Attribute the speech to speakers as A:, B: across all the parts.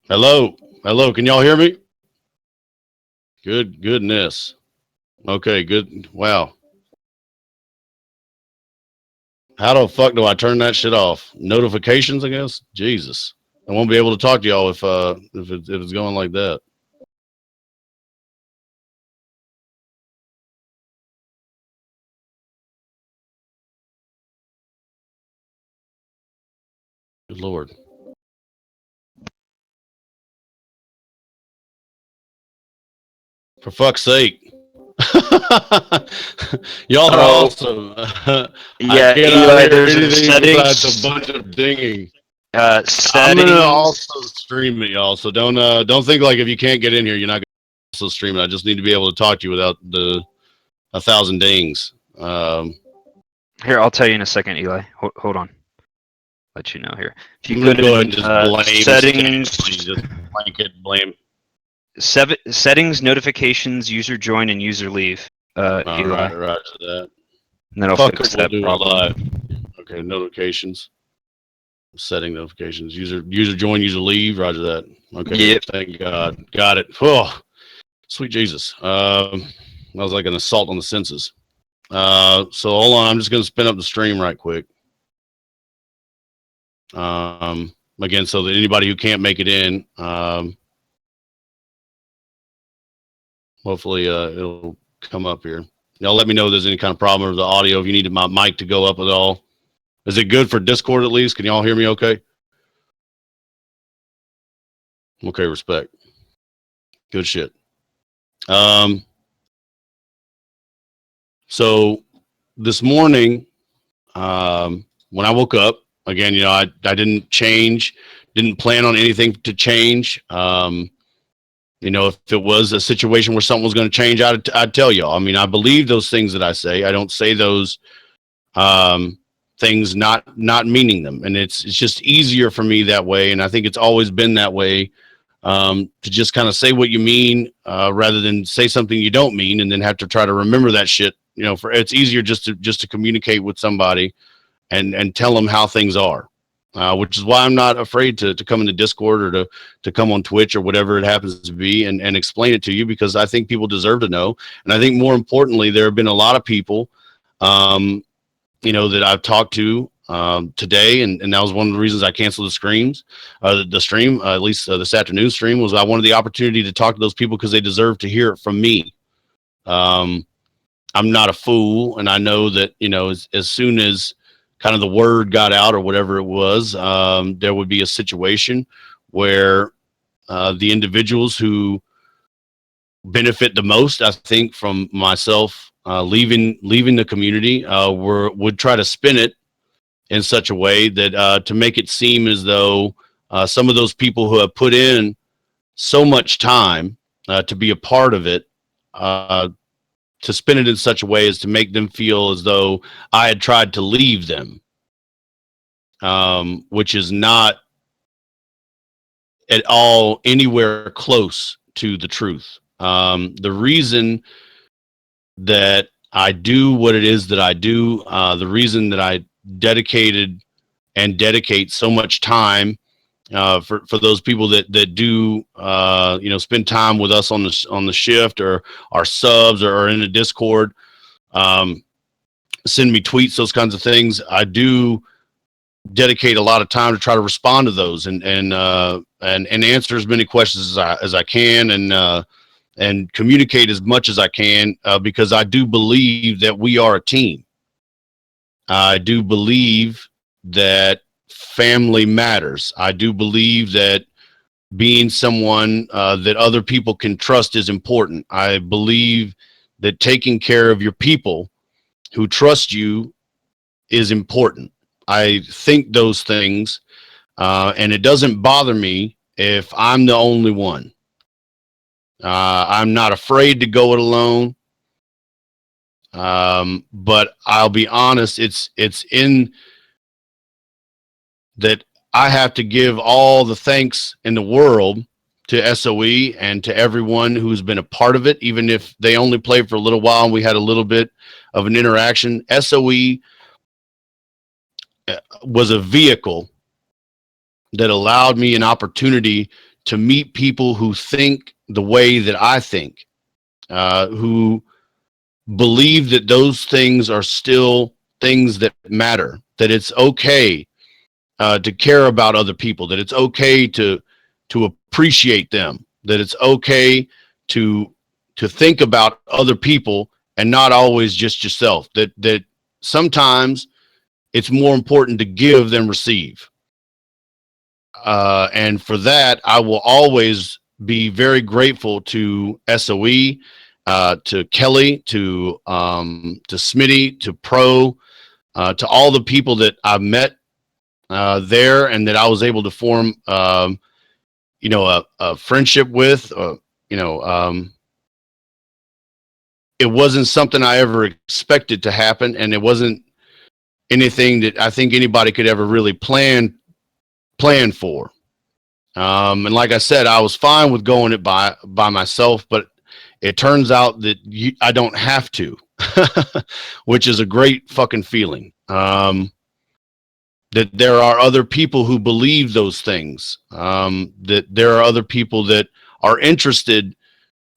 A: Hello, hello. Can y'all hear me? Goodness. Okay, good. Wow. How the fuck do I turn that shit off? Notifications, I guess. Jesus, I won't be able to talk to y'all if it's going like that. Good lord. For fuck's sake. Y'all are
B: Oh,
A: awesome. I
B: yeah,
A: cannot
B: Eli,
A: hear
B: there's in
A: anything besides a
B: settings,
A: bunch of dinging. I'm gonna
B: settings.
A: also stream it, y'all. So don't think like if you can't get in here, you're not gonna also stream it. I just need to be able to talk to you without the a thousand dings.
B: Here, I'll tell you in a second, Eli. Hold on. Let you know here. If you
A: I'm
B: go
A: gonna go ahead
B: to
A: and just blame everybody.
B: settings,
A: Just blanket blame.
B: settings, notifications, user join, and user leave,
A: All
B: Eli,
A: right, roger that.
B: and that'll
A: Fuck it,
B: fix
A: we'll
B: that
A: do it
B: problem.
A: live. Okay, notifications. Setting notifications. User join, user leave. Roger that. Okay,
B: Yep.
A: thank God. Got it. Oh, sweet Jesus. That was like an assault on the senses. So hold on. I'm just gonna spin up the stream right quick. Again, so that anybody who can't make it in, hopefully, it'll come up here. Y'all let me know if there's any kind of problem with the audio. If you need my mic to go up at all, is it good for Discord at least? Can y'all hear me? Okay. Okay. Respect. Good shit. Um. So this morning, when I woke up, again, I didn't change, didn't plan on anything to change. If it was a situation where something was going to change, I'd tell y'all. I mean, I believe those things that I say. I don't say those um, things not meaning them, and it's just easier for me that way. And I think it's always been that way, to just kind of say what you mean, rather than say something you don't mean and then have to try to remember that shit. For it's easier just to communicate with somebody and tell them how things are. Which is why I'm not afraid to come into Discord or to come on Twitch or whatever it happens to be and explain it to you, because I think people deserve to know. And I think more importantly, there have been a lot of people, that I've talked to today, and that was one of the reasons I canceled the stream, at least this afternoon stream, was I wanted the opportunity to talk to those people because they deserve to hear it from me. Um, I'm not a fool, and I know that as soon as kind of the word got out or whatever it was, there would be a situation where the individuals who benefit the most, I think, from myself leaving the community, would try to spin it in such a way that to make it seem as though some of those people who have put in so much time to be a part of it, uh, to spin it in such a way as to make them feel as though I had tried to leave them, which is not at all anywhere close to the truth. The reason that I do what it is that I do, the reason that I dedicated and dedicate so much time for those people that do spend time with us on the shift, or our subs, or in the Discord, um, send me tweets, those kinds of things. I do dedicate a lot of time to try to respond to those and answer as many questions as I can, and communicate as much as I can, because I do believe that we are a team. I do believe that family matters. I do believe that being someone that other people can trust is important. I believe that taking care of your people who trust you is important. I think those things, and it doesn't bother me if I'm the only one. I'm not afraid to go it alone. But I'll be honest, it's in that I have to give all the thanks in the world to SOE and to everyone who's been a part of it, even if they only played for a little while and we had a little bit of an interaction. SOE was a vehicle that allowed me an opportunity to meet people who think the way that I think, who believe that those things are still things that matter, that it's okay to care about other people, that it's okay to appreciate them, that it's okay to think about other people and not always just yourself, that sometimes it's more important to give than receive. And for that, I will always be very grateful to SOE, to Kelly, to Smitty, to Pro, to all the people that I've met there, and that I was able to form, a friendship with. It wasn't something I ever expected to happen, and it wasn't anything that I think anybody could ever really plan for. And like I said, I was fine with going it by myself, but it turns out that I don't have to, which is a great fucking feeling. That there are other people who believe those things, that there are other people that are interested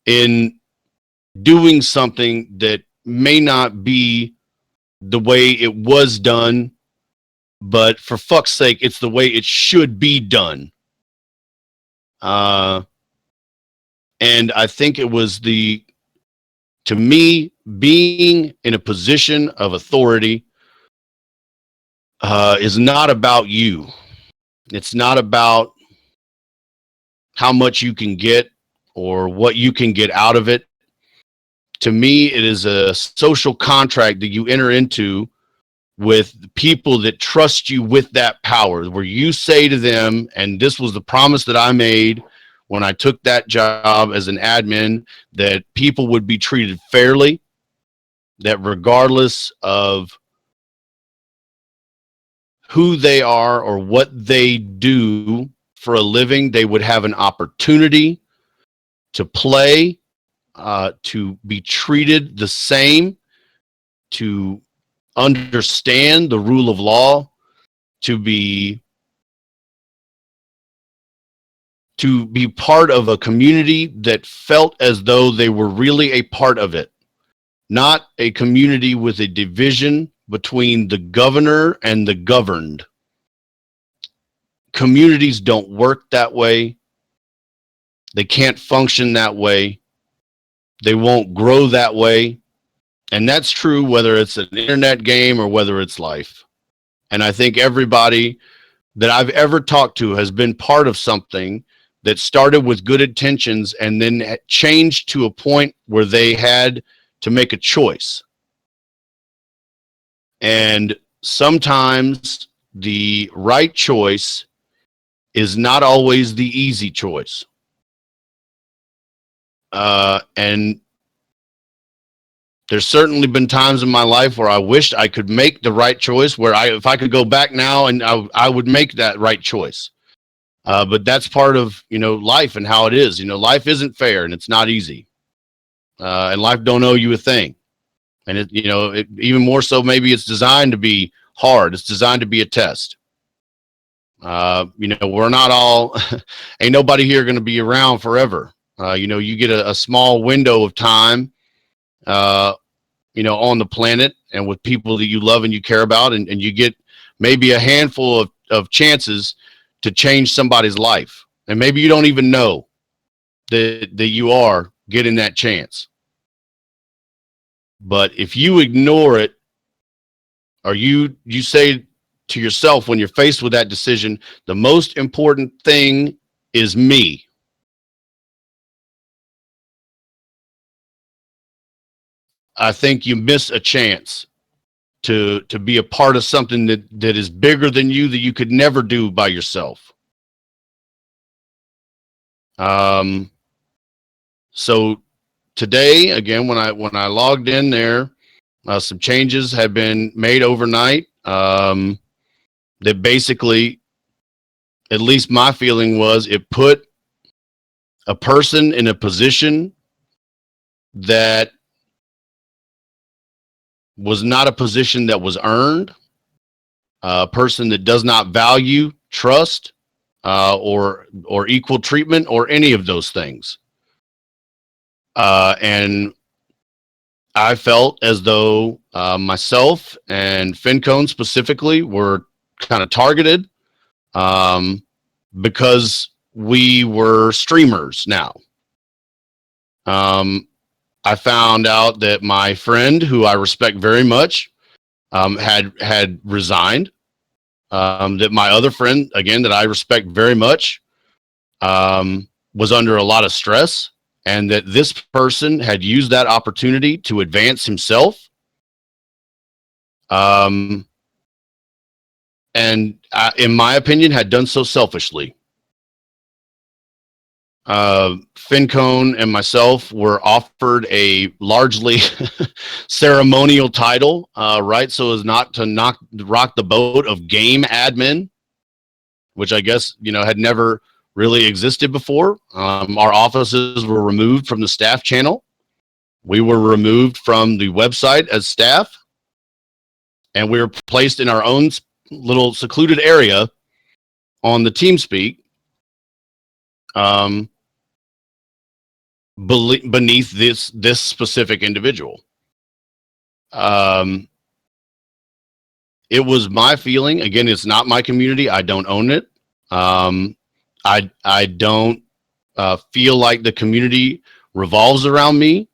A: in doing something that may not be the way it was done, but for fuck's sake, it's the way it should be done. And I think it was to me, being in a position of authority is not about you. It's not about how much you can get or what you can get out of it. To me, it is a social contract that you enter into with people that trust you with that power, where you say to them, and this was the promise that I made when I took that job as an admin, that people would be treated fairly, that regardless of who they are or what they do for a living, they would have an opportunity to play, to be treated the same, to understand the rule of law, to be part of a community that felt as though they were really a part of it, not a community with a division between the governor and the governed. Communities don't work that way. They can't function that way. They won't grow that way. And that's true whether it's an internet game or whether it's life. And I think everybody that I've ever talked to has been part of something that started with good intentions and then changed to a point where they had to make a choice. And sometimes the right choice is not always the easy choice. And there's certainly been times in my life where I wished I could make the right choice, where if I could go back now and I would make that right choice. But that's part of, life and how it is. Life isn't fair and it's not easy. And life don't owe you a thing. And it even more so, maybe it's designed to be hard. It's designed to be a test. We're not all, ain't nobody here going to be around forever. You get a small window of time, on the planet and with people that you love and you care about, and you get maybe a handful of chances to change somebody's life. And maybe you don't even know that you are getting that chance. But if you ignore it, or you say to yourself when you're faced with that decision, the most important thing is me, I think you miss a chance to be a part of something that is bigger than you, that you could never do by yourself. So today, again, when I logged in there, some changes had been made overnight. That basically, at least my feeling was, it put a person in a position that was not a position that was earned, a person that does not value trust, or equal treatment or any of those things. And I felt as though myself and Finkone specifically were kind of targeted because we were streamers now. I found out that my friend, who I respect very much, had resigned. That my other friend, again, that I respect very much, was under a lot of stress, and that this person had used that opportunity to advance himself. And in my opinion, had done so selfishly. Finkone and myself were offered a largely ceremonial title, right? So as not to rock the boat of game admin, which I guess, had never really existed before. Our offices were removed from the staff channel. We were removed from the website as staff, and we were placed in our own little secluded area on the TeamSpeak, beneath this specific individual. It was my feeling. Again, it's not my community. I don't own it. I don't feel like the community revolves around me,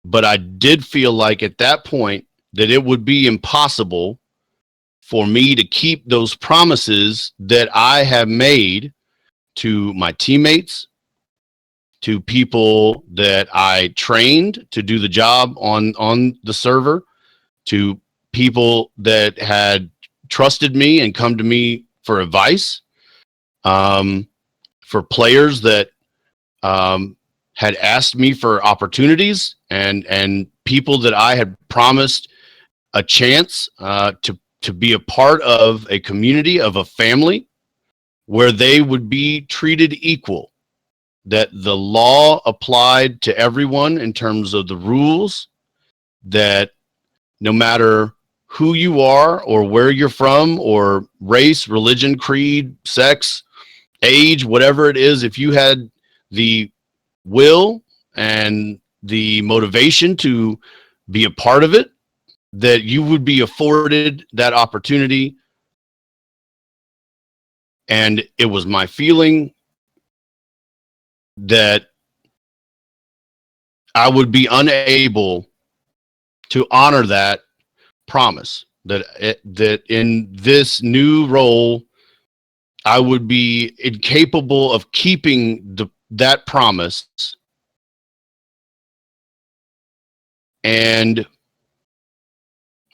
A: but I did feel like at that point that it would be impossible for me to keep those promises that I have made to my teammates, to people that I trained to do the job on the server, to people that had trusted me and come to me for advice, for players that had asked me for opportunities, and people that I had promised a chance to be a part of a community, of a family, where they would be treated equal, that the law applied to everyone in terms of the rules, that no matter who you are or where you're from or race, religion, creed, sex, age, whatever it is, if you had the will and the motivation to be a part of it, that you would be afforded that opportunity. And it was my feeling that I would be unable to honor that promise, that in this new role I would be incapable of keeping that promise. And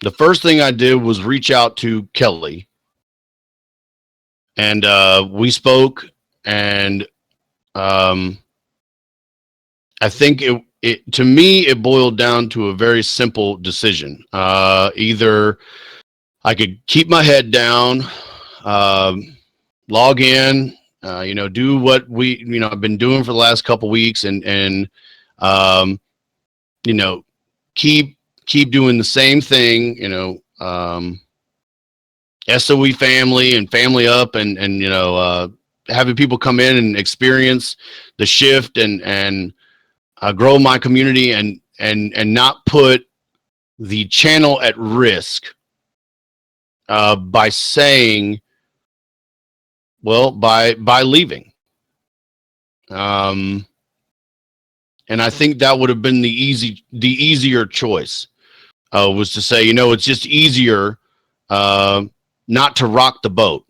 A: the first thing I did was reach out to Kelly, and we spoke, and I think to me, it boiled down to a very simple decision. Either I could keep my head down, log in, do what I've been doing for the last couple weeks, and keep doing the same thing, SOE family and family up, and having people come in and experience the shift and grow my community, and not put the channel at risk by saying, well, by leaving. And I think that would have been the easier choice, was to say, it's just easier not to rock the boat.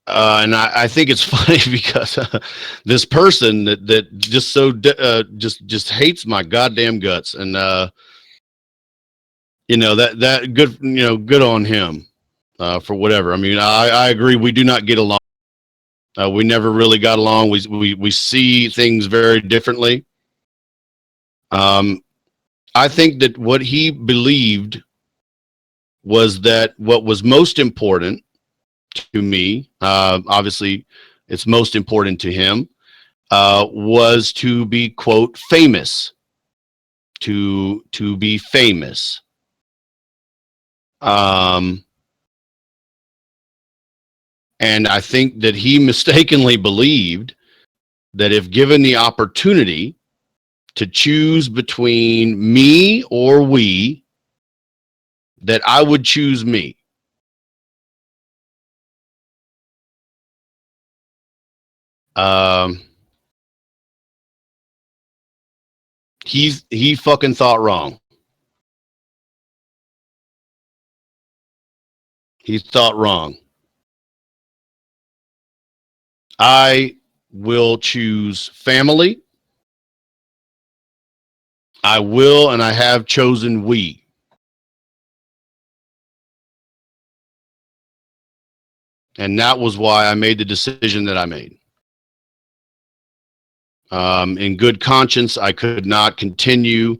A: And I think it's funny because this person that just just hates my goddamn guts, and that good on him for whatever. I mean, I agree, we do not get along. We never really got along. We see things very differently. I think that what he believed was that what was most important to me, obviously it's most important to him, was to be, quote, famous, to be famous. And I think that he mistakenly believed that if given the opportunity to choose between me or we, that I would choose me. He fucking thought wrong. He thought wrong. I will choose family. I will, and I have chosen we. And that was why I made the decision that I made. In good conscience, I could not continue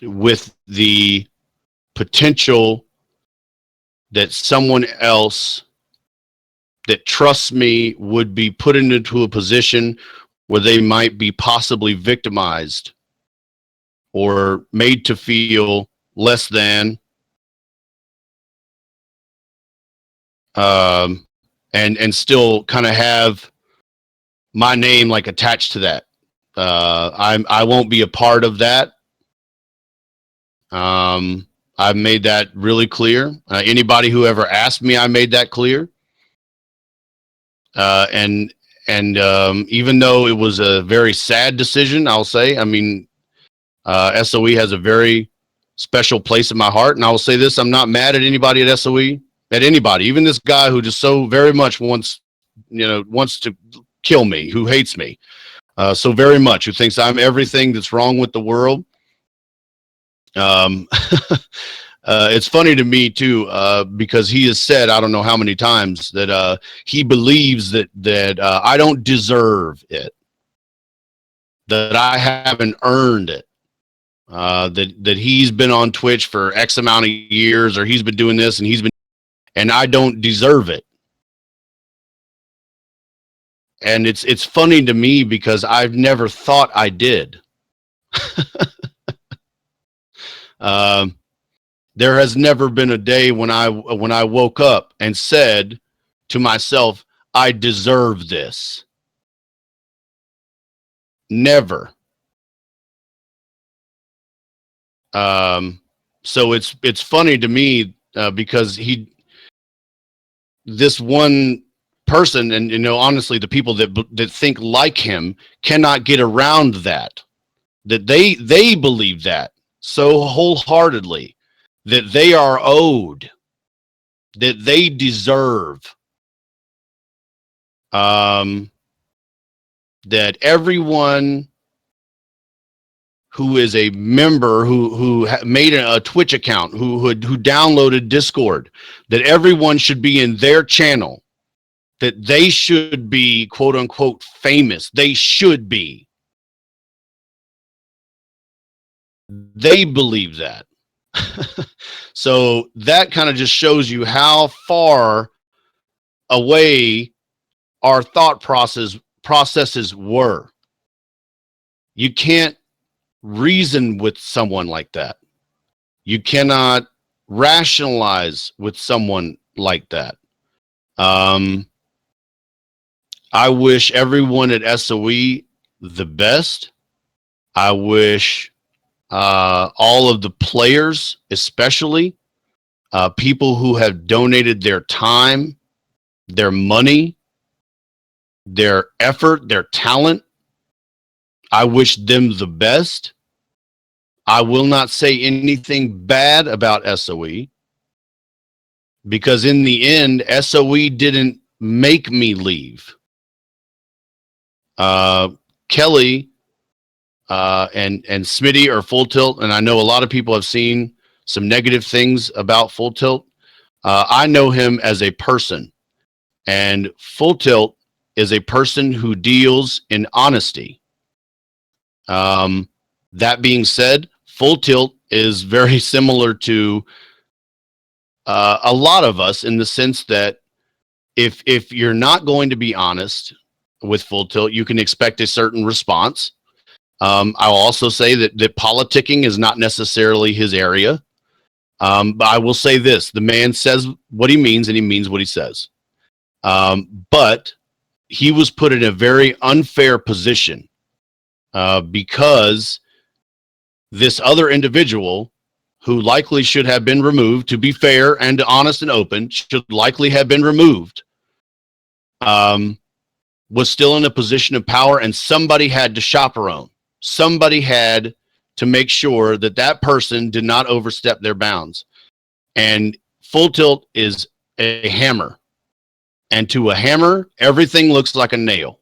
A: with the potential that someone else that trusts me would be put into a position where they might be possibly victimized or made to feel less than, and still kind of have my name like attached to that. I won't be a part of that. I've made that really clear. Anybody who ever asked me, I made that clear. And even though it was a very sad decision, I'll say, I mean, SOE has a very special place in my heart. And I will say this, I'm not mad at anybody at SOE, at anybody, even this guy who just so very much wants to kill me, who hates me so very much, who thinks I'm everything that's wrong with the world. It's funny to me too, because he has said, I don't know how many times, that he believes that I don't deserve it, that I haven't earned it, that he's been on Twitch for X amount of years, or he's been doing this and I don't deserve it. And it's funny to me because I've never thought I did. There has never been a day when I woke up and said to myself, I deserve this. Never. So it's funny to me because this one person, and honestly, the people that think like him cannot get around that they believe that so wholeheartedly, that they are owed, that they deserve, that everyone who is a member, who made a Twitch account, who downloaded Discord, that everyone should be in their channel, that they should be quote unquote famous. They should be. They believe that. So that kind of just shows you how far away our thought processes were. You can't reason with someone like that. You cannot rationalize with someone like that. I wish everyone at SOE the best. I wish all of the players, especially people who have donated their time, their money, their effort, their talent, I wish them the best. I will not say anything bad about SOE, because in the end, SOE didn't make me leave. Kelly and Smitty are Full Tilt, and I know a lot of people have seen some negative things about Full Tilt. I know him as a person, and Full Tilt is a person who deals in honesty. That being said, Full Tilt is very similar to a lot of us, in the sense that if you're not going to be honest with Full Tilt, you can expect a certain response. I'll also say that politicking is not necessarily his area. But I will say this: the man says what he means, and he means what he says. But he was put in a very unfair position because this other individual, who likely should have been removed, to be fair and honest and open, should likely have been removed, was still in a position of power, and somebody had to chaperone. Somebody had to make sure that that person did not overstep their bounds. And Full Tilt is a hammer. And to a hammer, everything looks like a nail.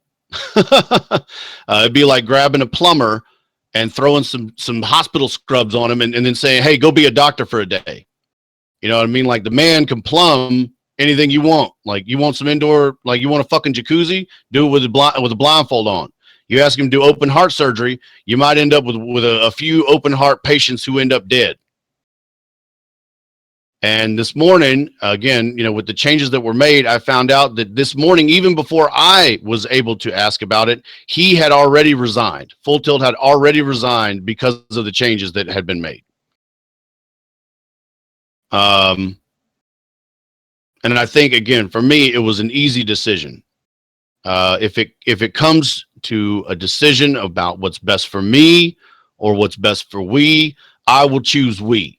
A: It'd be like grabbing a plumber and throwing some hospital scrubs on him and then saying, hey, go be a doctor for a day. You know what I mean? Like, the man can plumb anything you want. Like, you want some indoor, like you want a fucking jacuzzi, do it with a blindfold on. You ask him to do open heart surgery, you might end up with a few open heart patients who end up dead. And this morning, again, you know, with the changes that were made, I found out that this morning, even before I was able to ask about it, he had already resigned. Full Tilt had already resigned because of the changes that had been made. And I think, again, for me, it was an easy decision. If it comes to a decision about what's best for me or what's best for we, I will choose we.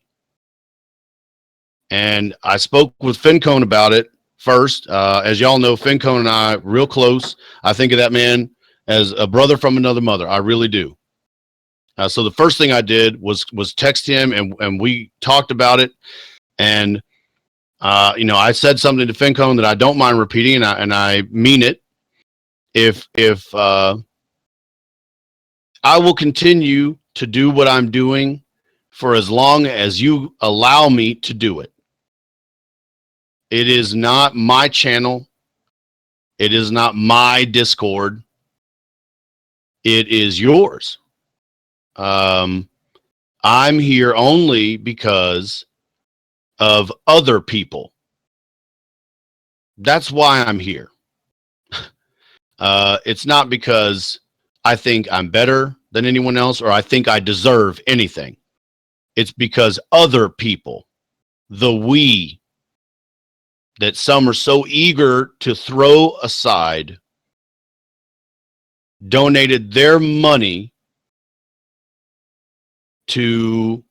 A: And I spoke with Finkone about it first. As y'all know, Finkone and I real close. I think of that man as a brother from another mother. I really do. So the first thing I did was text him, and we talked about it. And you know, I said something to Finkone that I don't mind repeating, and I mean it. If I will continue to do what I'm doing for as long as you allow me to do it. It is not my channel. It is not my Discord. It is yours. I'm here only because of other people. That's why I'm here. It's not because I think I'm better than anyone else or I think I deserve anything. It's because other people, the we, that some are so eager to throw aside, donated their money to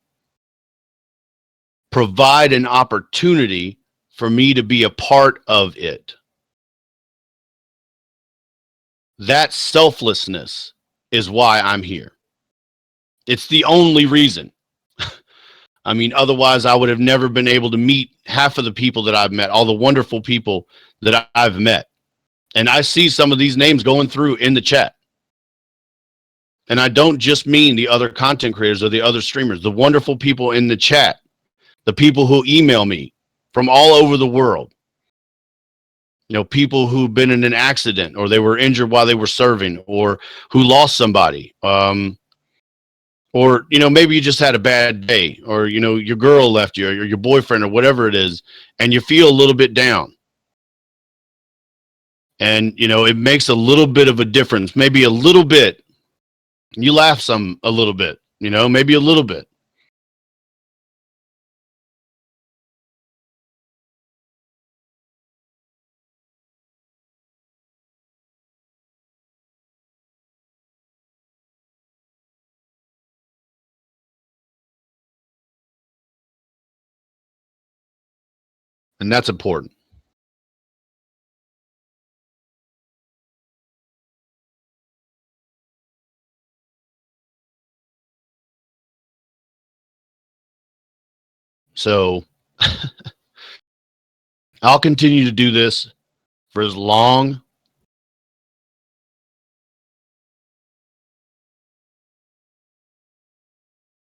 A: provide an opportunity for me to be a part of it. That selflessness is why I'm here. It's the only reason. I mean, otherwise I would have never been able to meet half of the people that I've met, all the wonderful people that I've met. And I see some of these names going through in the chat. And I don't just mean the other content creators or the other streamers, the wonderful people in the chat, the people who email me from all over the world. You know, people who've been in an accident or they were injured while they were serving or who lost somebody. Or, you know, maybe you just had a bad day or, you know, your girl left you or your boyfriend or whatever it is, and you feel a little bit down. And, you know, it makes a little bit of a difference, maybe a little bit. You laugh a little bit, you know, maybe a little bit. And that's important. So I'll continue to do this for as long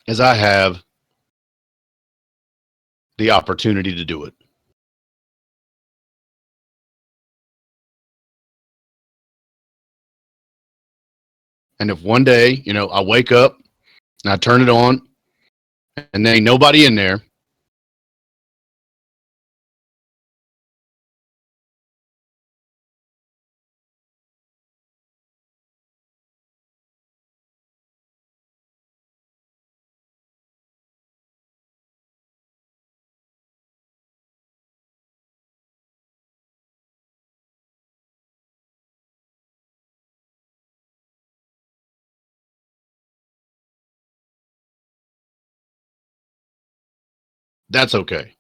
A: as I have the opportunity to do it. And if one day, you know, I wake up and I turn it on and there ain't nobody in there, That's okay.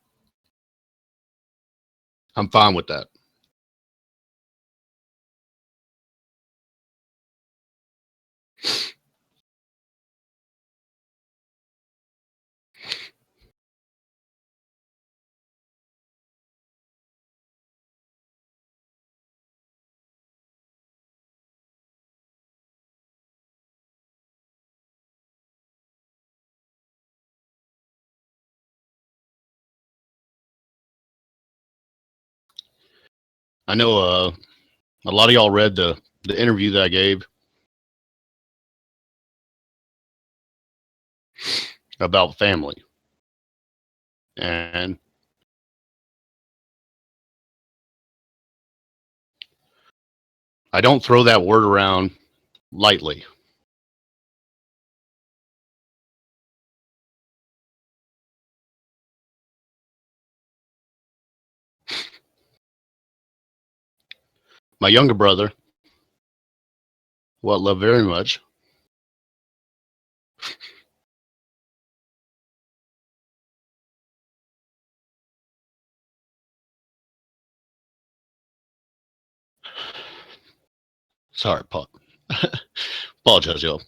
A: I'm fine with that. I know a lot of y'all read the interview that I gave about family. And I don't throw that word around lightly. My younger brother, who I love very much, sorry, apologize, y'all,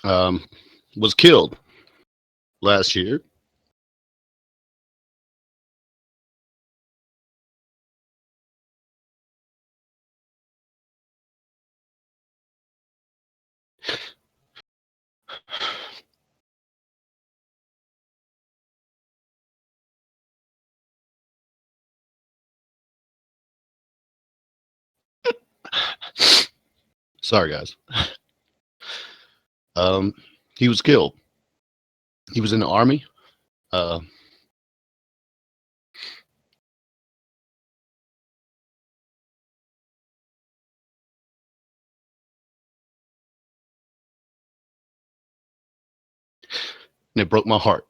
A: um, was killed last year. Sorry, guys. Um, he was killed. He was in the army. Uh, and it broke my heart.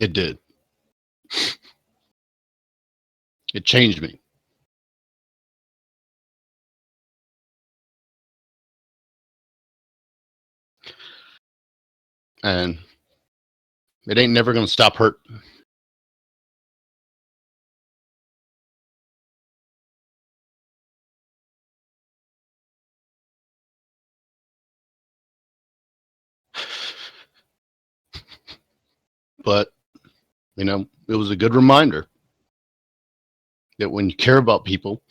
A: It did. It changed me. And it ain't never going to stop hurt. But, you know, it was a good reminder that when you care about people,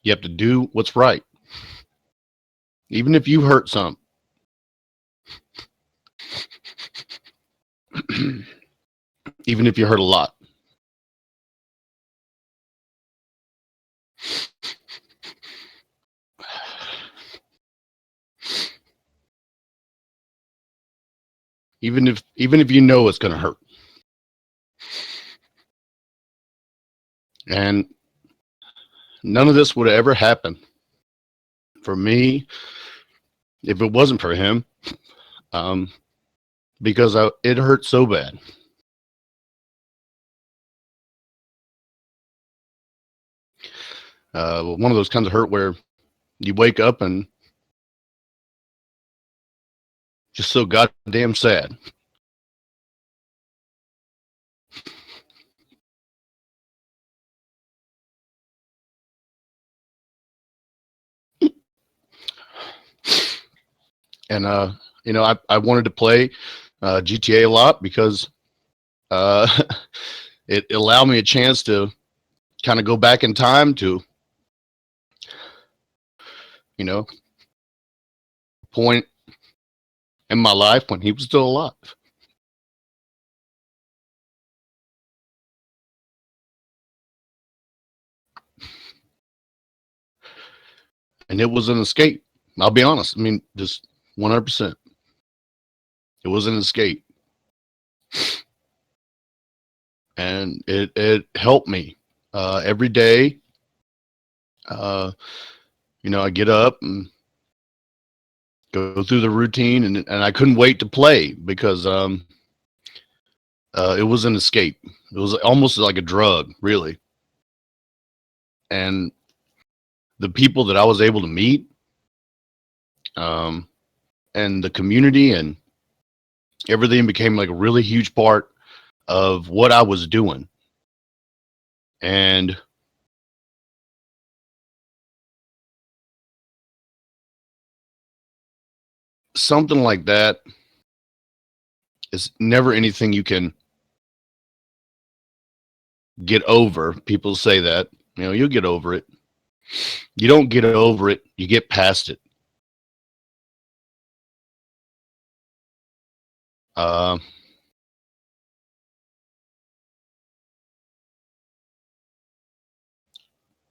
A: you have to do what's right. Even if you hurt some. Even if you hurt a lot. Even if you know it's going to hurt. And none of this would have ever happened for me if it wasn't for him. Because it hurt so bad. One of those kinds of hurt where you wake up and just so goddamn sad. And you know, I wanted to play GTA a lot because it allowed me a chance to kind of go back in time to, you know, point in my life when he was still alive. And it was an escape. I'll be honest. I mean, just 100%. It was an escape. And it helped me every day. You know, I get up and go through the routine, and I couldn't wait to play because it was an escape. It was almost like a drug, really. And the people that I was able to meet, and the community and everything became like a really huge part of what I was doing. And something like that is never anything you can get over. People say that, you'll get over it. You don't get over it, you get past it. Uh,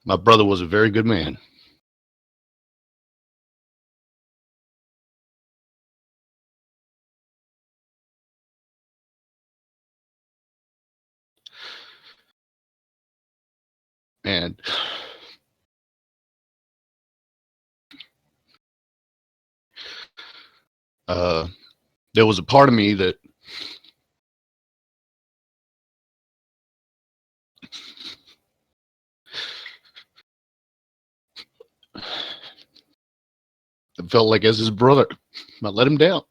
A: my brother was a very good man. And there was a part of me that felt like as his brother, I let him down.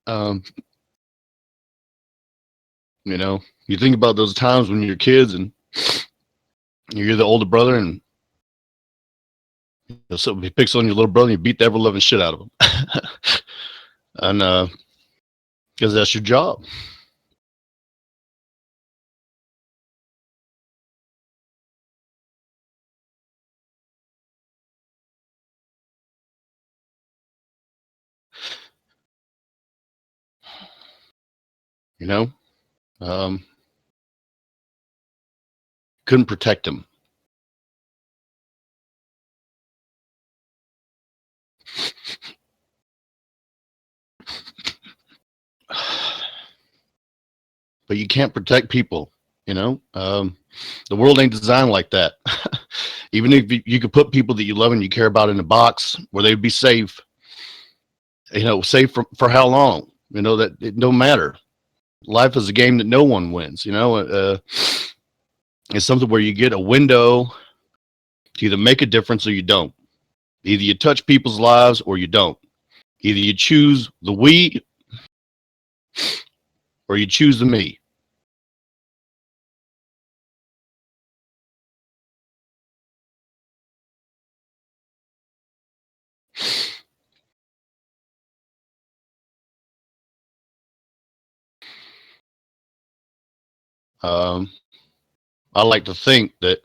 A: Um, you think about those times when you're kids and you're the older brother, and somebody picks on your little brother and you beat the ever loving shit out of him. And because that's your job. you know um, couldn't protect him. But you can't protect people. The world ain't designed like that. Even if you could put people that you love and you care about in a box where they'd be safe, safe for how long? That it don't matter. Life is a game that no one wins. It's something where you get a window to either make a difference or you don't. Either you touch people's lives or you don't. Either you choose the we or you choose the me. Um, I like to think that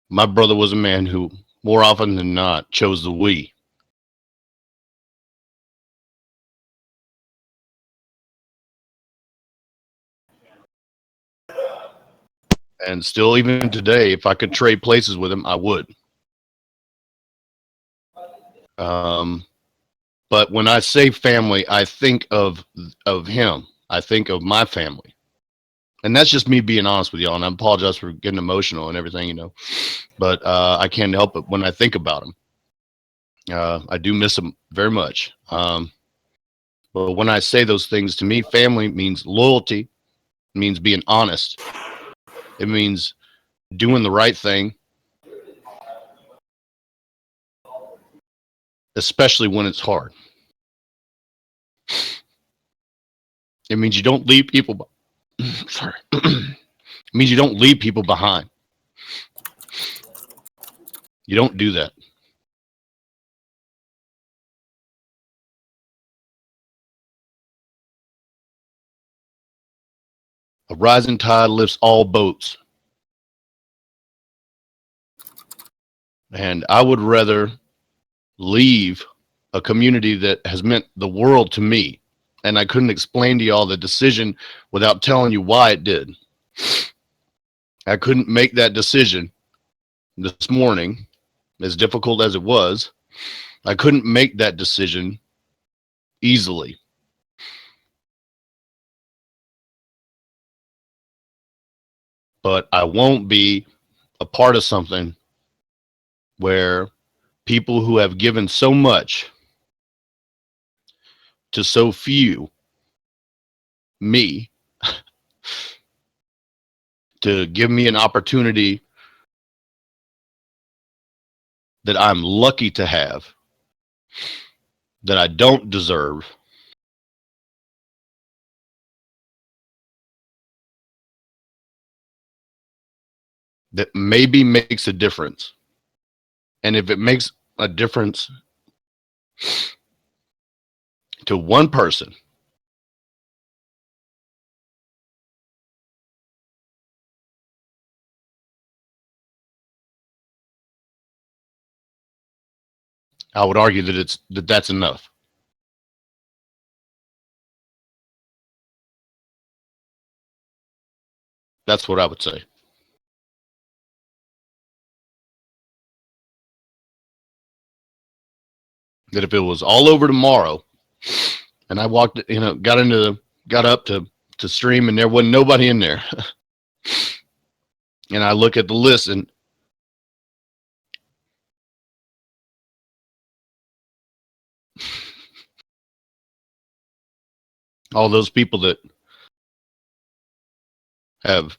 A: my brother was a man who, more often than not, chose the we. And still, even today, if I could trade places with him, I would. But when I say family, I think of him. I think of my family. And that's just me being honest with y'all. And I apologize for getting emotional and everything. But I can't help it when I think about him. I do miss him very much. But when I say those things, to me, family means loyalty, means being honest. It means doing the right thing, especially when it's hard. It means you don't leave people. Sorry. It means you don't leave people behind. You don't do that. A rising tide lifts all boats. And I would rather leave a community that has meant the world to me. And I couldn't explain to y'all the decision without telling you why it did. I couldn't make that decision this morning, as difficult as it was. I couldn't make that decision easily. But I won't be a part of something where people who have given so much to so few, me, to give me an opportunity that I'm lucky to have, that I don't deserve, that maybe makes a difference. And if it makes a difference to one person, I would argue that that's enough. That's what I would say. That if it was all over tomorrow, and I walked, got up to stream, and there wasn't nobody in there, and I look at the list, and all those people that have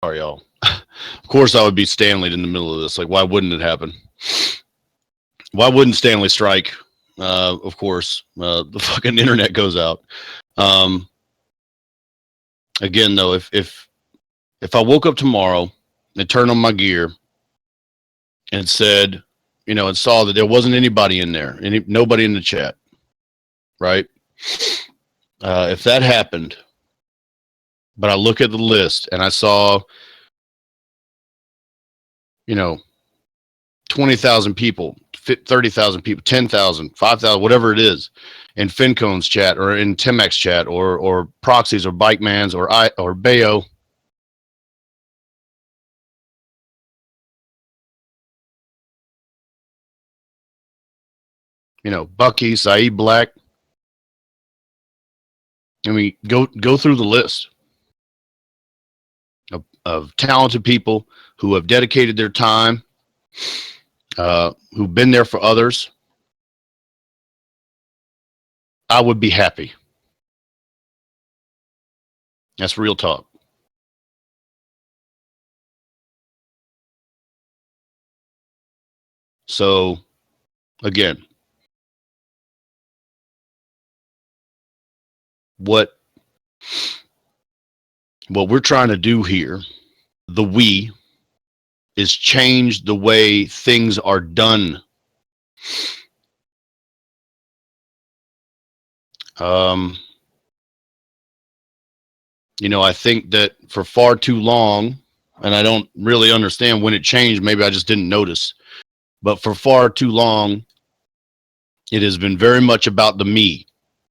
A: sorry, y'all. Of course, I would be Stanley in the middle of this. Like, why wouldn't it happen? Why wouldn't Stanley strike? Of course, the fucking internet goes out. Again, though, if I woke up tomorrow and turned on my gear and said, and saw that there wasn't anybody in there, nobody in the chat, right? If that happened, but I look at the list and I saw, 20,000 people, 30,000 people, 10,000, 5,000, whatever it is, in Finkone's chat or in Timmac's chat or proxies or bike mans or Bayo. Bucky, Saeed Black. And we go through the list of talented people who have dedicated their time, who've been there for others. I would be happy. That's real talk. So, again, what we're trying to do here, is change the way things are done. I think that for far too long, and I don't really understand when it changed, maybe I just didn't notice, but for far too long, it has been very much about the me.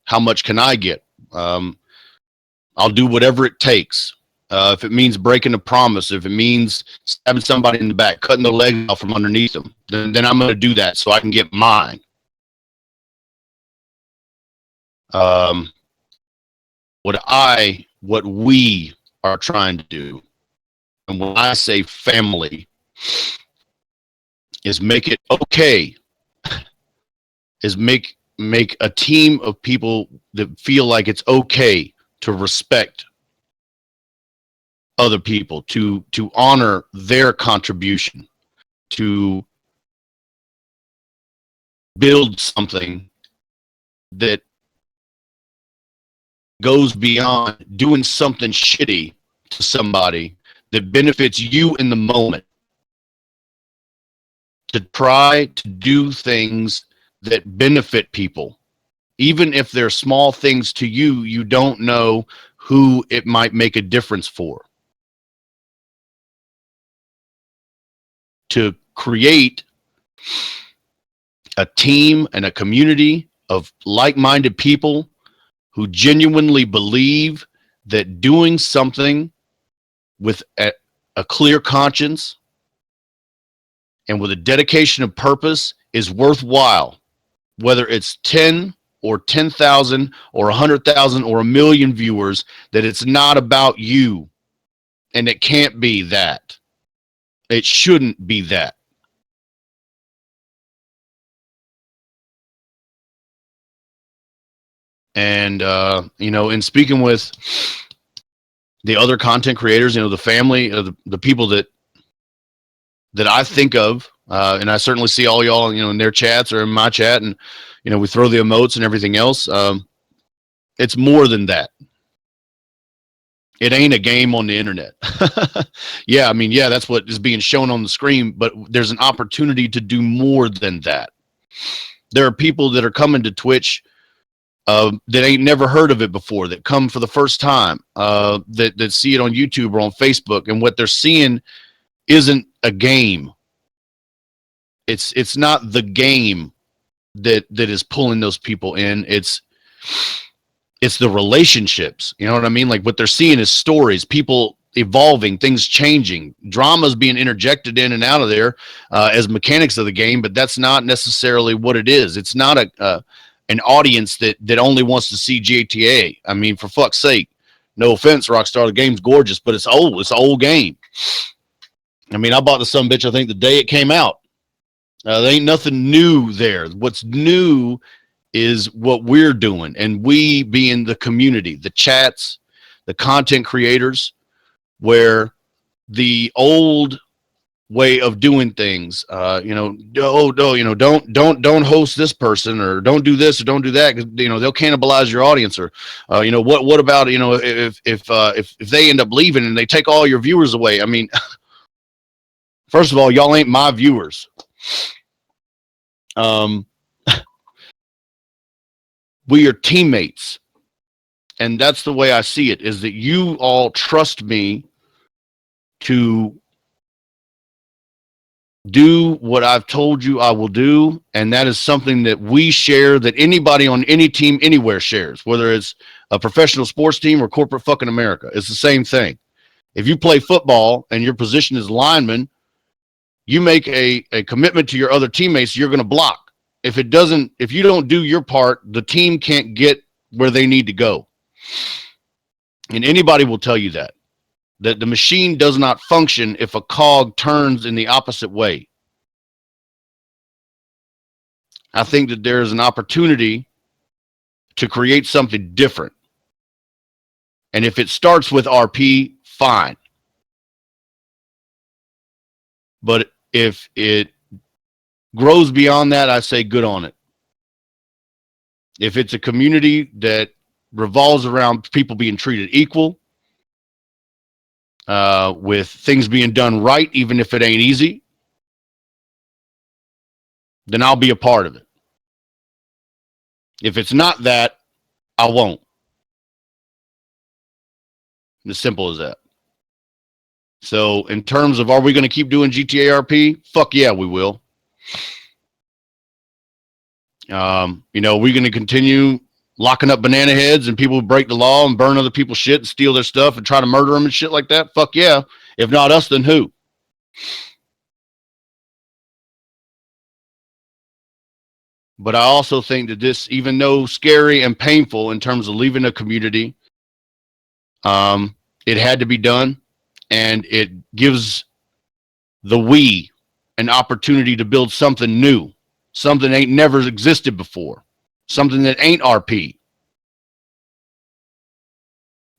A: How much can I get? I'll do whatever it takes. If it means breaking a promise, if it means stabbing somebody in the back, cutting the leg off from underneath them, then I'm going to do that so I can get mine. What we are trying to do, and when I say family, is make it okay, is make a team of people that feel like it's okay to respect other people, to honor their contribution, to build something that goes beyond doing something shitty to somebody that benefits you in the moment, to try to do things that benefit people, even if they're small things to you. You don't know who it might make a difference for. To create a team and a community of like-minded people who genuinely believe that doing something with a clear conscience and with a dedication of purpose is worthwhile, whether it's 10 or 10,000 or 100,000 or 1,000,000 viewers, that it's not about you, and it can't be that. It shouldn't be that. And, in speaking with the other content creators, the family, the people that I think of, and I certainly see all y'all, in their chats or in my chat, and, we throw the emotes and everything else. It's more than that. It ain't a game on the internet. Yeah, that's what is being shown on the screen, but there's an opportunity to do more than that. There are people that are coming to Twitch that ain't never heard of it before, that come for the first time, that see it on YouTube or on Facebook, and what they're seeing isn't a game. It's not the game that is pulling those people in. It's the relationships. You know what I mean? Like, what they're seeing is stories, people evolving, things changing, dramas being interjected in and out of there as mechanics of the game, but that's not necessarily what it is. It's not an audience that only wants to see GTA. For fuck's sake, no offense, Rockstar, the game's gorgeous, but it's old. It's an old game. I bought the sumbitch, I think, the day it came out. There ain't nothing new there. What's new is what we're doing, and we being the community, the chats, the content creators, where the old way of doing things, don't host this person, or don't do this, or don't do that, because they'll cannibalize your audience, or what about if they end up leaving and they take all your viewers away. First of all, y'all ain't my viewers. We are teammates, and that's the way I see it, is that you all trust me to do what I've told you I will do, and that is something that we share, that anybody on any team anywhere shares, whether it's a professional sports team or corporate fucking America. It's the same thing. If you play football and your position is lineman, you make a commitment to your other teammates, you're going to block. If you don't do your part, the team can't get where they need to go. And anybody will tell you that the machine does not function if a cog turns in the opposite way. I think that there is an opportunity to create something different. And if it starts with RP, fine. But if it grows beyond that, I say good on it. If it's a community that revolves around people being treated equal, with things being done right, even if it ain't easy, then I'll be a part of it. If it's not that, I won't. As simple as that. So in terms of, are we going to keep doing GTA RP? Fuck yeah, we will. We're going to continue locking up banana heads and people who break the law and burn other people's shit and steal their stuff and try to murder them and shit like that? Fuck yeah. If not us, then who? But I also think that this, even though scary and painful in terms of leaving a community, it had to be done, and it gives the we an opportunity to build something new, something that ain't never existed before, something that ain't RP.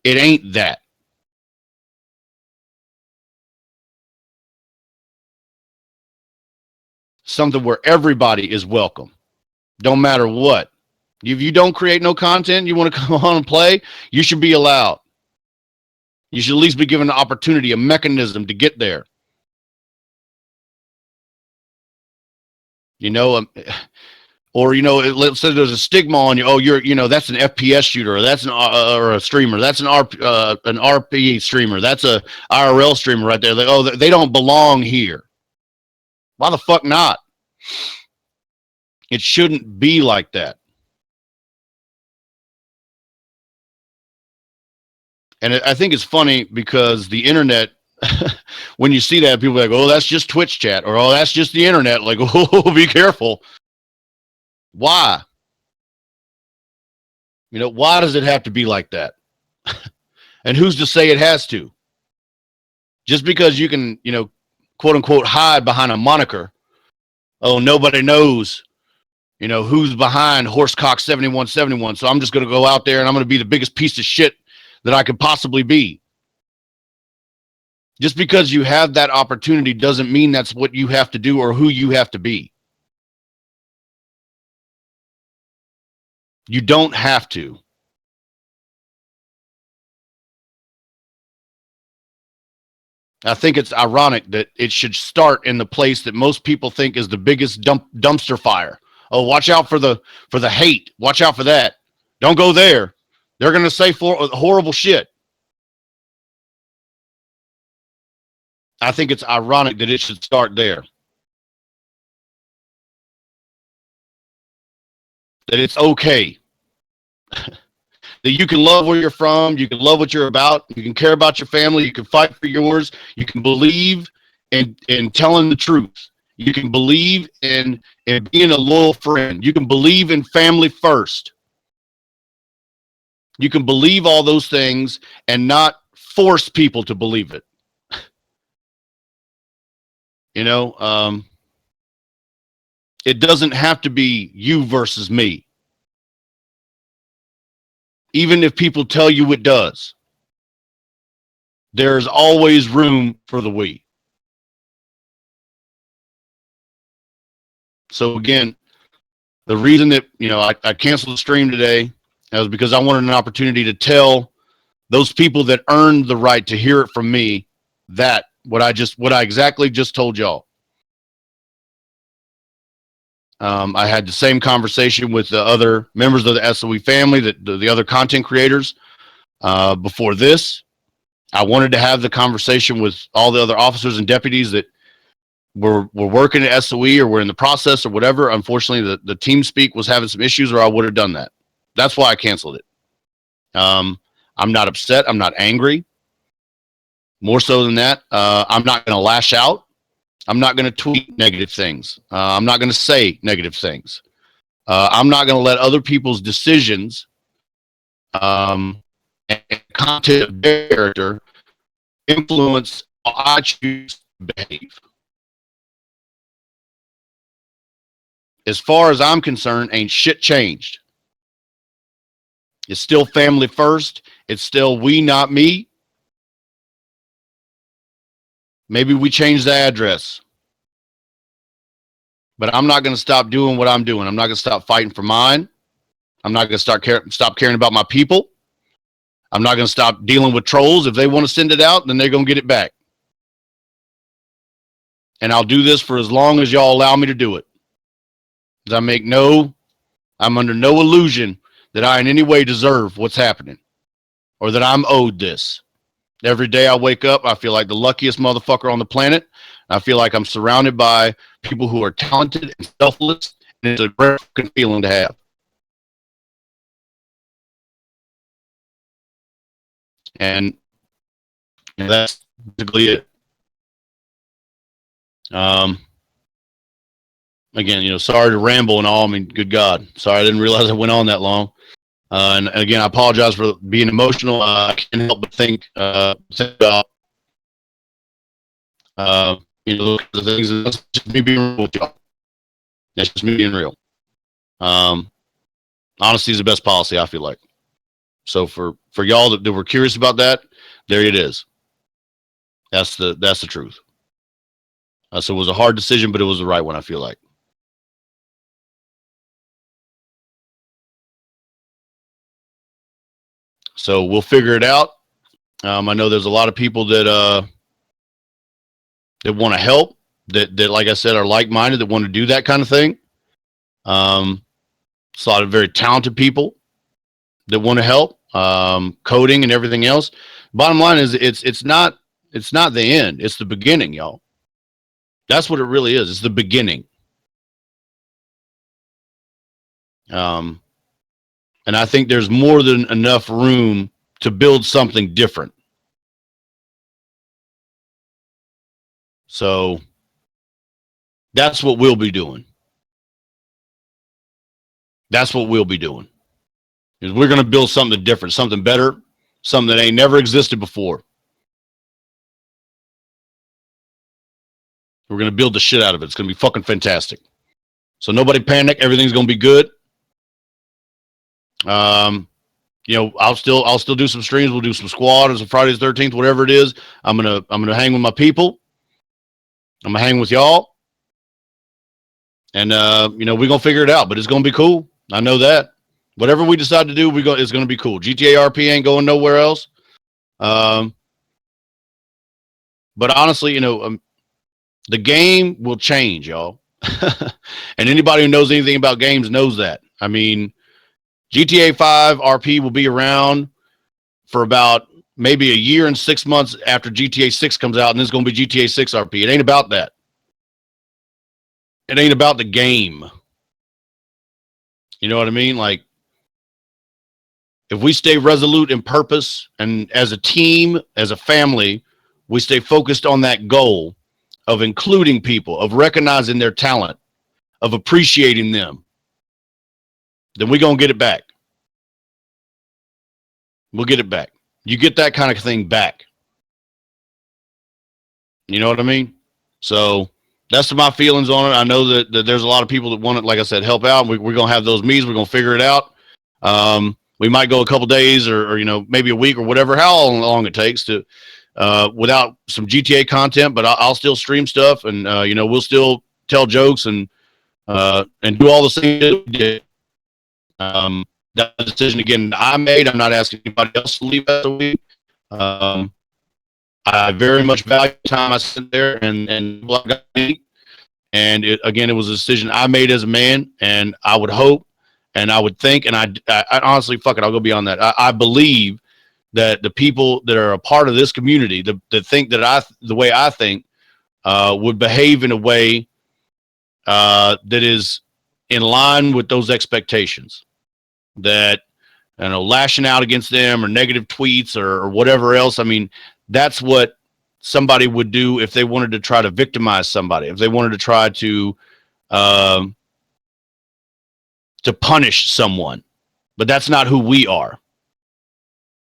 A: It ain't that. Something where everybody is welcome, don't matter what. If you don't create no content, you want to come on and play, you should be allowed. You should at least be given an opportunity, a mechanism to get there. You know, or, you know, let's say there's a stigma on you. Oh, you're, you know, that's an FPS shooter, or that's or a streamer. That's an RP streamer. That's a IRL streamer right there. Oh, they don't belong here. Why the fuck not? It shouldn't be like that. And I think it's funny because the internet, when you see that, people are like, oh, that's just Twitch chat, or oh, that's just the internet. Like, oh, be careful. Why? You know, why does it have to be like that? And who's to say it has to? Just because you can, you know, quote unquote, hide behind a moniker. Oh, nobody knows, you know, who's behind Horsecock 7171. So I'm just going to go out there and I'm going to be the biggest piece of shit that I could possibly be. Just because you have that opportunity doesn't mean that's what you have to do or who you have to be. You don't have to. I think it's ironic that it should start in the place that most people think is the biggest dumpster fire. Oh, watch out for the hate. Watch out for that. Don't go there. They're going to say horrible shit. I think it's ironic that it should start there. That it's okay. That you can love where you're from, you can love what you're about, you can care about your family, you can fight for yours, you can believe in telling the truth. You can believe in being a loyal friend. You can believe in family first. You can believe all those things and not force people to believe it. You know, it doesn't have to be you versus me. Even if people tell you it does, there's always room for the we. So again, the reason that, you know, I canceled the stream today was because I wanted an opportunity to tell those people that earned the right to hear it from me that what I exactly just told y'all. I had the same conversation with the other members of the SOE family, the other content creators. Before this, I wanted to have the conversation with all the other officers and deputies that were working at SOE or were in the process or whatever. Unfortunately, the TeamSpeak was having some issues, or I would have done that. That's why I canceled it. I'm not upset. I'm not angry. More so than that, I'm not going to lash out. I'm not going to tweet negative things. I'm not going to say negative things. I'm not going to let other people's decisions and content of their character influence how I choose to behave. As far as I'm concerned, ain't shit changed. It's still family first. It's still we, not me. Maybe we change the address. But I'm not going to stop doing what I'm doing. I'm not going to stop fighting for mine. I'm not going to stop caring about my people. I'm not going to stop dealing with trolls. If they want to send it out, then they're going to get it back. And I'll do this for as long as y'all allow me to do it. Because I'm under no illusion that I in any way deserve what's happening or that I'm owed this. Every day I wake up, I feel like the luckiest motherfucker on the planet. I feel like I'm surrounded by people who are talented and selfless, and it's a great fucking feeling to have. And that's basically it. Again, sorry to ramble and all. I mean, good God. Sorry, I didn't realize I went on that long. And again, I apologize for being emotional. I can't help but think about, the things. That's just me being real with y'all. That's just me being real. Honesty is the best policy, I feel like. So for y'all that were curious about that, there it is. That's the truth. So it was a hard decision, but it was the right one, I feel like. So we'll figure it out. I know there's a lot of people that want to help, that like I said, are like-minded, that want to do that kind of thing. It's a lot of very talented people that want to help, coding and everything else. Bottom line is, it's not the end. It's the beginning, y'all. That's what it really is. It's the beginning. And I think there's more than enough room to build something different. So that's what we'll be doing. That's what we'll be doing. Is we're going to build something different, something better, something that ain't never existed before. We're going to build the shit out of it. It's going to be fucking fantastic. So nobody panic. Everything's going to be good. I'll still do some streams. We'll do some squad and some Fridays 13th, whatever it is. I'm gonna hang with my people. I'm gonna hang with y'all, and we're gonna figure it out. But it's gonna be cool. I know that. Whatever we decide to do, it's gonna be cool. GTA RP ain't going nowhere else. But honestly, the game will change, y'all. And anybody who knows anything about games knows that. I mean, GTA 5 RP will be around for about maybe a year and 6 months after GTA 6 comes out, and it's going to be GTA 6 RP. It ain't about that. It ain't about the game. You know what I mean? Like, if we stay resolute in purpose, and as a team, as a family, we stay focused on that goal of including people, of recognizing their talent, of appreciating them, then we're going to get it back. We'll get it back. You get that kind of thing back. You know what I mean? So that's my feelings on it. I know that there's a lot of people that want to, like I said, help out. We're going to have those meetings. We're going to figure it out. We might go a couple days or maybe a week or whatever, how long it takes to, without some GTA content, but I'll still stream stuff, and, we'll still tell jokes and do all the things that we did. That decision, again, I made. I'm not asking anybody else to leave after a week. I very much value the time I spent there and people I got to meet. And it was a decision I made as a man, and I would hope and I would think, and I honestly, fuck it, I'll go beyond that. I believe that the people that are a part of this community, that think that the way I think, would behave in a way that is in line with those expectations. That, lashing out against them or negative tweets or whatever else. I mean, that's what somebody would do if they wanted to try to victimize somebody, if they wanted to try to punish someone. But that's not who we are.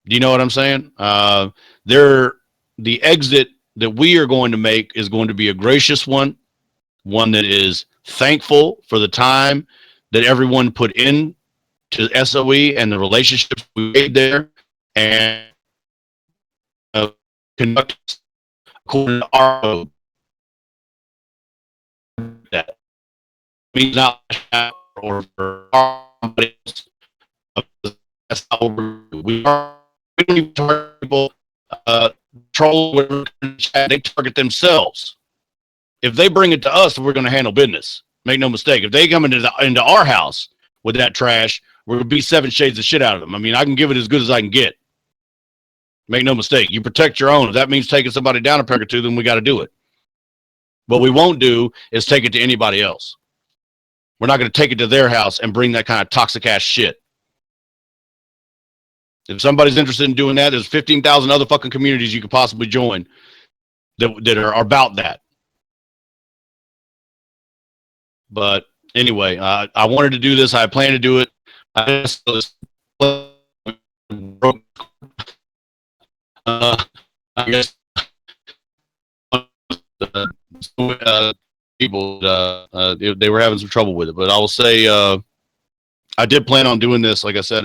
A: Do you know what I'm saying? The exit that we are going to make is going to be a gracious one that is thankful for the time that everyone put in to SOE and the relationships we made there, and conduct according to our code. That means not or for somebody else. That's how we are. We don't even target people. Troll whatever chat, they target themselves. If they bring it to us, we're going to handle business. Make no mistake. If they come into our house with that trash, we're going to be 7 shades of shit out of them. I mean, I can give it as good as I can get. Make no mistake. You protect your own. If that means taking somebody down a peg or two, then we got to do it. What we won't do is take it to anybody else. We're not going to take it to their house and bring that kind of toxic ass shit. If somebody's interested in doing that, there's 15,000 other fucking communities you could possibly join that are about that. But anyway, I wanted to do this. I plan to do it. I guess people they were having some trouble with it, but I will say I did plan on doing this. Like I said,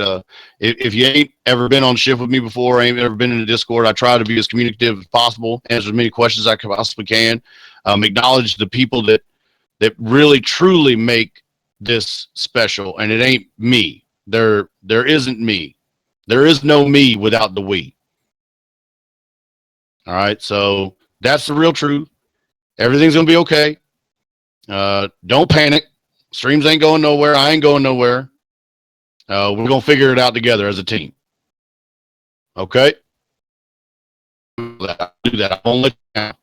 A: if you ain't ever been on shift with me before, ain't ever been in the Discord, I try to be as communicative as possible, answer as many questions as I possibly can, acknowledge the people that really truly make this special, and it ain't me. There isn't me. There is no me without the we. All right, so that's the real truth. Everything's gonna be okay. Don't panic. Streams ain't going nowhere. I ain't going nowhere. We're gonna figure it out together as a team. Okay? Do that. I won't let you down.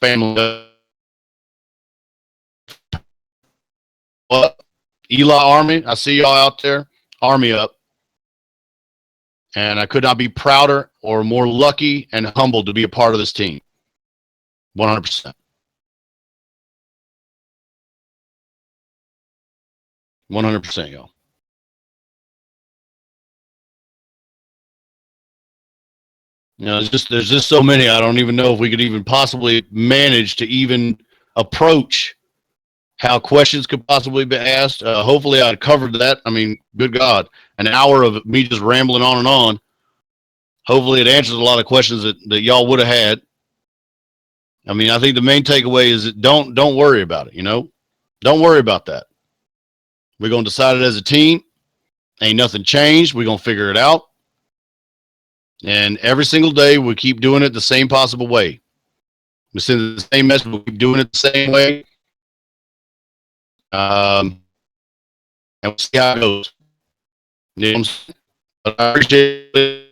A: Family. What? Eli Army, I see y'all out there. Army up. And I could not be prouder or more lucky and humbled to be a part of this team. 100%. 100%, y'all. You know, there's just so many. I don't even know if we could even possibly manage to even approach how questions could possibly be asked. Hopefully I covered that. I mean, good God, an hour of me just rambling on and on. Hopefully it answers a lot of questions that y'all would have had. I mean, I think the main takeaway is that don't worry about it, you know? Don't worry about that. We're going to decide it as a team. Ain't nothing changed. We're going to figure it out. And every single day, we keep doing it the same possible way. We send the same message. We keep doing it the same way. And we'll see how it goes. You know what I'm saying? But I appreciate it.